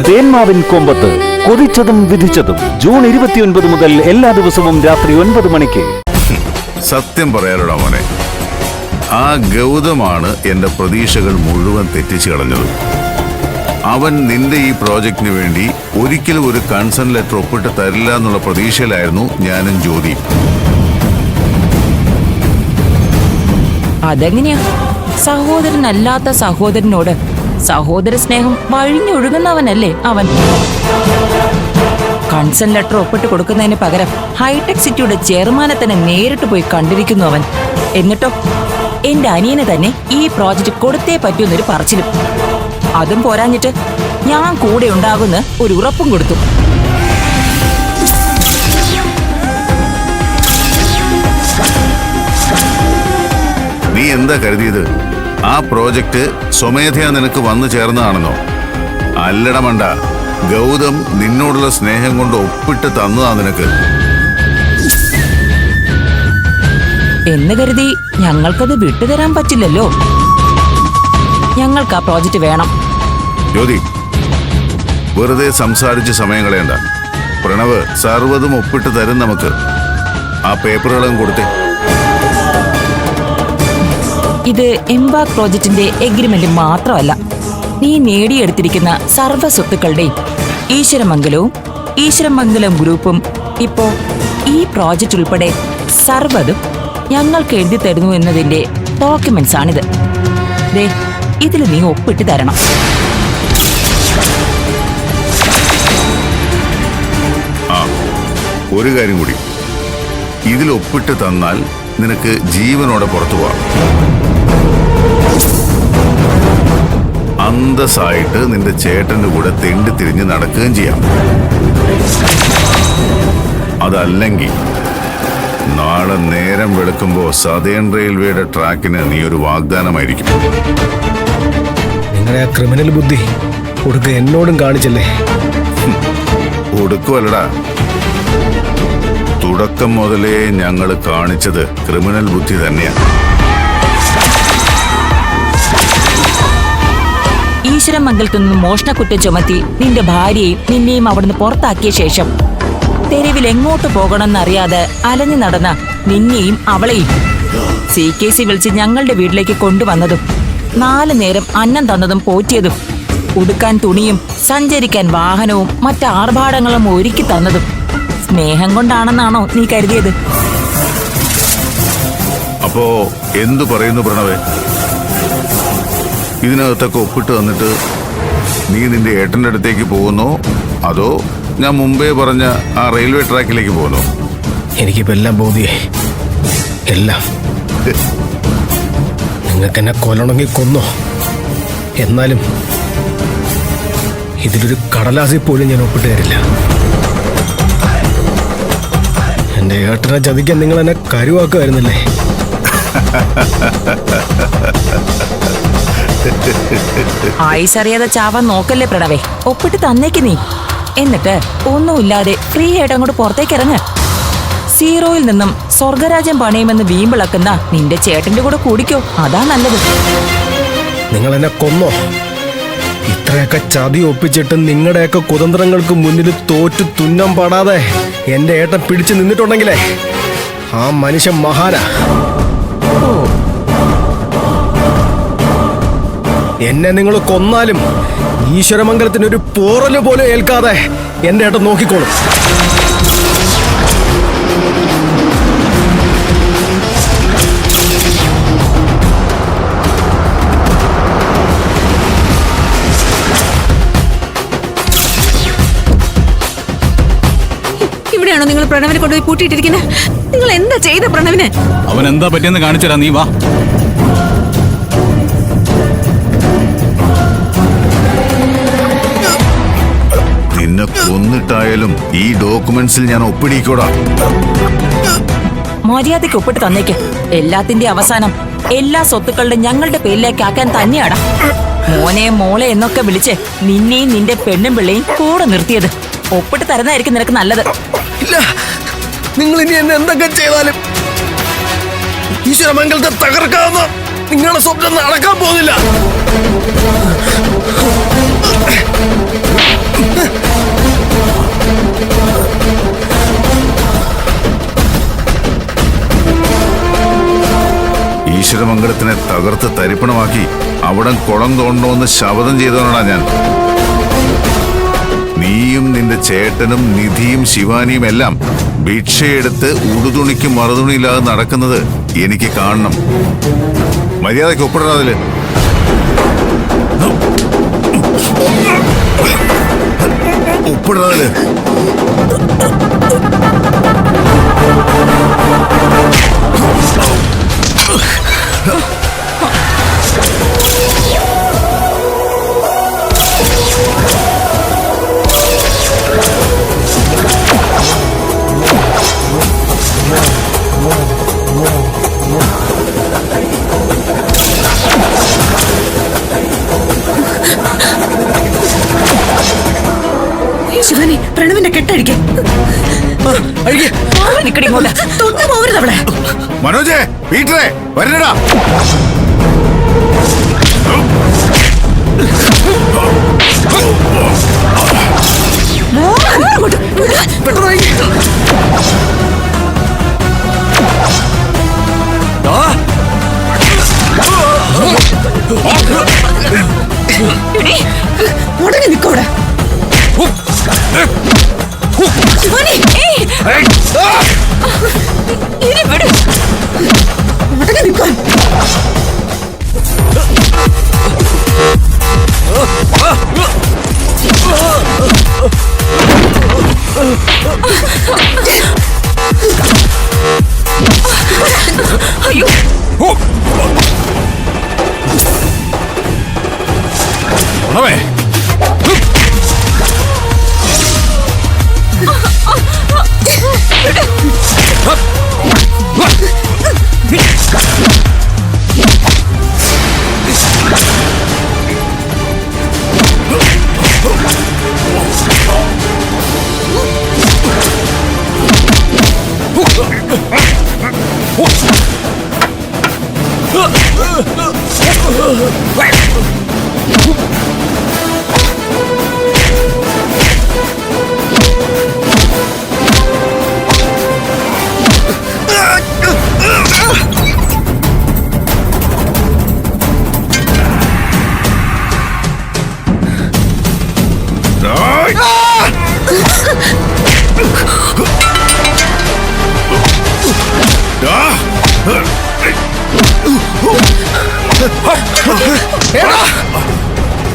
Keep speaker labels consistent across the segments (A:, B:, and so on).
A: തേന്മാവിൻ കൊമ്പത്ത് കൊതിച്ചതും വിധിച്ചതും June 29 മുതൽ എല്ലാ ദിവസവും രാത്രി 9 മണിക്ക്.
B: സത്യം പറയാനുള്ള മോനെ, ആ ഗൗതമാണ് എന്റെ പ്രതീക്ഷകൾ മുഴുവൻ തെറ്റിച്ചു കളഞ്ഞത്. അവൻ നിന്റെ ഈ പ്രോജക്റ്റിന് വേണ്ടി ഒരിക്കലും ഒരു കൺസേൺ ലെറ്റർ ഒപ്പിട്ട് തരില്ല എന്നുള്ള പ്രതീക്ഷയിലായിരുന്നു ഞാനും ജ്യോതി.
C: അതെങ്ങനെയാ? സഹോദരനല്ലാത്ത സഹോദരനോട് സഹോദര സ്നേഹം വഴിഞ്ഞൊഴുകുന്നവനല്ലേ അവൻ. കൺസേൺ ലെറ്റർ ഒപ്പിട്ട് കൊടുക്കുന്നതിന് പകരം ഹൈടെക് സിറ്റിയുടെ ചെയർമാനെ തന്നെ നേരിട്ട് പോയി കണ്ടിരിക്കുന്നു അവൻ. എന്നിട്ടോ എന്റെ അനിയന് തന്നെ ഈ പ്രോജക്റ്റ് കൊടുത്തേ പറ്റൂന്നൊരു പറച്ചിലും. അതും പോരാഞ്ഞിട്ട് ഞാൻ കൂടെ ഉണ്ടാകുന്ന ഒരു ഉറപ്പും കൊടുത്തു.
B: നീ എന്താ കരുതിയത്? ആ പ്രോജക്റ്റ് സ്വമേധയാ നിനക്ക് വന്നു ചേർന്നതാണെന്നോ? അല്ലട മണ്ട, ഗൗതം നിന്നോടുള്ള സ്നേഹം കൊണ്ട് ഒപ്പിട്ട് തന്നതാ നിനക്ക്.
C: എന്ന് കരുതി ഞങ്ങൾക്കത് വിട്ടുതരാൻ പറ്റില്ലല്ലോ. ഞങ്ങൾക്ക് ആ പ്രോജക്റ്റ് വേണം.
B: ജ്യോതി, വെറുതെ സംസാരിച്ച് സമയം കളയണ്ട. പ്രണവ് സർവ്വതും ഒപ്പിട്ട് തരും നമുക്ക്. ആ പേപ്പറുകളും കൊടുത്തേ.
C: ഇത് എംബാക് പ്രോജക്റ്റിന്റെ എഗ്രിമെന്റ് മാത്രമല്ല, നീ നേടിയെടുത്തിരിക്കുന്ന സർവ്വ സ്വത്തുക്കളുടെയും ഈശ്വരമംഗലം ഗ്രൂപ്പും ഇപ്പോ ഈ പ്രോജക്റ്റ് ഉൾപ്പെടെ സർവ്വതും ഞങ്ങൾക്ക് എഴുതി തരുന്നു എന്നതിന്റെ ഡോക്യുമെന്റ്സ് ആണിത്. ദേ, ഇതിൽ നീ ഒപ്പിട്ട് തരണം.
B: ആ, ഒരു കാര്യം കൂടി, ഇതിൽ ഒപ്പിട്ട് തന്നാൽ നിനക്ക് ജീവനോടെ പുറത്തു പോവാം. അന്തസ്സായിട്ട് നിന്റെ ചേട്ടന്റെ കൂടെ തെണ്ടി തിരിഞ്ഞ് നടക്കുകയും ചെയ്യാം. അതല്ലെങ്കിൽ നാളെ നേരം വെളുക്കുമ്പോ സതേൺ റെയിൽവേയുടെ ട്രാക്കിന് നീ ഒരു വാഗ്ദാനമായിരിക്കും.
D: നിങ്ങളെ ആ ക്രിമിനൽ ബുദ്ധി ഒടുക്ക എന്നോടും കാണിച്ചല്ലേ?
B: ഒടുക്കുമല്ലടാ, തുടക്കം മുതലേ ഞങ്ങൾ കാണിച്ചത് ക്രിമിനൽ ബുദ്ധി തന്നെയാണ്.
C: ഈശ്വരമംഗലത്തു നിന്ന് മോഷണക്കുറ്റം ചുമത്തി നിന്റെ ഭാര്യയെയും നിന്നെയും അവിടുന്ന് പുറത്താക്കിയ ശേഷം തെരുവിൽ എങ്ങോട്ട് പോകണമെന്നറിയാതെ അലഞ്ഞു നടന്ന നിന്നെയും അവളെയും CKC വിളിച്ച് ഞങ്ങളുടെ വീട്ടിലേക്ക് കൊണ്ടുവന്നതും 4 നേരം അന്നം തന്നതും പോറ്റിയതും ഉടുക്കാൻ തുണിയും സഞ്ചരിക്കാൻ വാഹനവും മറ്റ് ആർഭാടങ്ങളും ഒരുക്കി തന്നതും സ്നേഹം കൊണ്ടാണെന്നാണോ നീ കരുതിയത്?
B: അപ്പോ എന്തു പറയുന്നു പ്രണവേ? ഇതിനകത്തൊക്കെ ഒപ്പിട്ട് തന്നിട്ട് നീ നിന്റെ ഏട്ടന്റെ അടുത്തേക്ക് പോകുന്നോ, അതോ ഞാൻ മുമ്പേ പറഞ്ഞ ആ റെയിൽവേ ട്രാക്കിലേക്ക് പോകുന്നോ?
D: എനിക്കിപ്പോ എല്ലാം ബോധ്യായി. എല്ലാം. നിങ്ങൾക്ക് എന്നെ കൊല്ലണമെങ്കിൽ കൊന്നോ, എന്നാലും ഇതിലൊരു കടലാസിൽ പോലും ഞാൻ ഒപ്പിട്ട് തരില്ല. എന്റെ ഏട്ടനെ ചതിക്കാൻ നിങ്ങൾ എന്നെ കരുവാക്കുമായിരുന്നല്ലേ?
C: ആയുസറിയാതെ ചാവാൻ നോക്കല്ലേ പ്രണവേ. ഒപ്പിട്ട് തന്നേക്ക് നീ. എന്നിട്ട് ഒന്നുമില്ലാതെ ഫ്രീ ആയിട്ട് അങ്ങോട്ട് പുറത്തേക്ക് ഇറങ്ങ്. 0-ൽ നിന്നും സ്വർഗരാജ്യം പണിയുമെന്ന് വീമ്പിളക്കുന്ന നിന്റെ ചേട്ടന്റെ കൂടെ കൂടിക്കോ, അതാ നല്ലത്.
D: നിങ്ങൾ എന്നെ കൊന്നോ? ഇത്രയൊക്കെ ചതി ഒപ്പിച്ചിട്ട് നിങ്ങളുടെയൊക്കെ കുതന്ത്രങ്ങൾക്ക് മുന്നിൽ തോറ്റു തുന്നം പാടാതെ എന്റെ ഏട്ടൻ പിടിച്ചു നിന്നിട്ടുണ്ടെങ്കിലേ ആ മനുഷ്യൻ മഹാനാ. എന്നെ നിങ്ങൾ കൊന്നാലും ഈശ്വരമംഗലത്തിന് ഒരു പോറല് പോലും ഏൽക്കാതെ എന്റെ ഏട്ടൻ നോക്കിക്കോളും.
E: ഇവിടെയാണോ നിങ്ങൾ പ്രണവിനെ കൊണ്ടുപോയി പൂട്ടിയിട്ടിരിക്കുന്നത്? നിങ്ങൾ എന്താ ചെയ്ത പ്രണവിന്?
F: അവൻ എന്താ പറ്റിയെന്ന് കാണിച്ചുതരാ, നീ വാ.
B: നിന്നെ കൊന്നിട്ടായാലും ഈ ഡോക്യുമെന്റ്സിൽ ഞാൻ ഒപ്പിടിക്കോടാ.
C: മര്യാദയ്ക്ക് ഒപ്പിട്ട് തന്നേക്ക്. എല്ലാത്തിന്റെ അവസാനം എല്ലാ സ്വത്തുക്കളുടെ ഞങ്ങളുടെ പേരിലേക്ക് ആക്കാൻ തന്നെയാടാ മോനെ മോളെ എന്നൊക്കെ വിളിച്ച് നിന്നെയും നിന്റെ പെണ്ണും പിള്ളയും കൂടെ നിർത്തിയത്. ഒപ്പിട്ട് തരുന്നതായിരിക്കും നിനക്ക് നല്ലത്.
D: ഇല്ല, നിങ്ങൾ ഇനി എന്നെ എന്തൊക്കെ ചെയ്താലും ഈശ്വരമംഗലത്തെ തകർക്കാവുന്ന നിങ്ങളുടെ സ്വപ്നം നടക്കാൻ പോകുന്നില്ല.
B: ഈശ്വരമംഗലത്തിനെ തകർത്ത് തരിപ്പണമാക്കി അവിടം കുളം തോണ്ടോന്ന് ശപഥം ചെയ്തവനാണ് ഞാൻ. നീയും നിന്റെ ചേട്ടനും നിധിയും ശിവാനിയും എല്ലാം ഭിക്ഷയെടുത്ത് ഉടുതുണിക്ക് മറുതുണിയില്ലാതെ നടക്കുന്നത് എനിക്ക് കാണണം. മര്യാദയ്ക്ക് ഒപ്പിടണം അതില്. ഒപ്പിടണം അതില്.
E: ശിവാനി, പ്രണവിന്റെ കെട്ടടിക്കേ. തൊട്ടു പോകരുത് അവളെ.
B: മനോജേ, പീറ്ററേ, വരണടാ.
E: ഉടനെ നിക്കോടെ. ശിവാനി, ഇനി വിട്. ഉടനെ നിക്കാൻ. അയ്യോ,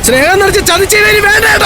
D: സ്നേഹം നിറച്ച് ചതിച്ചേരി വേണ്ട.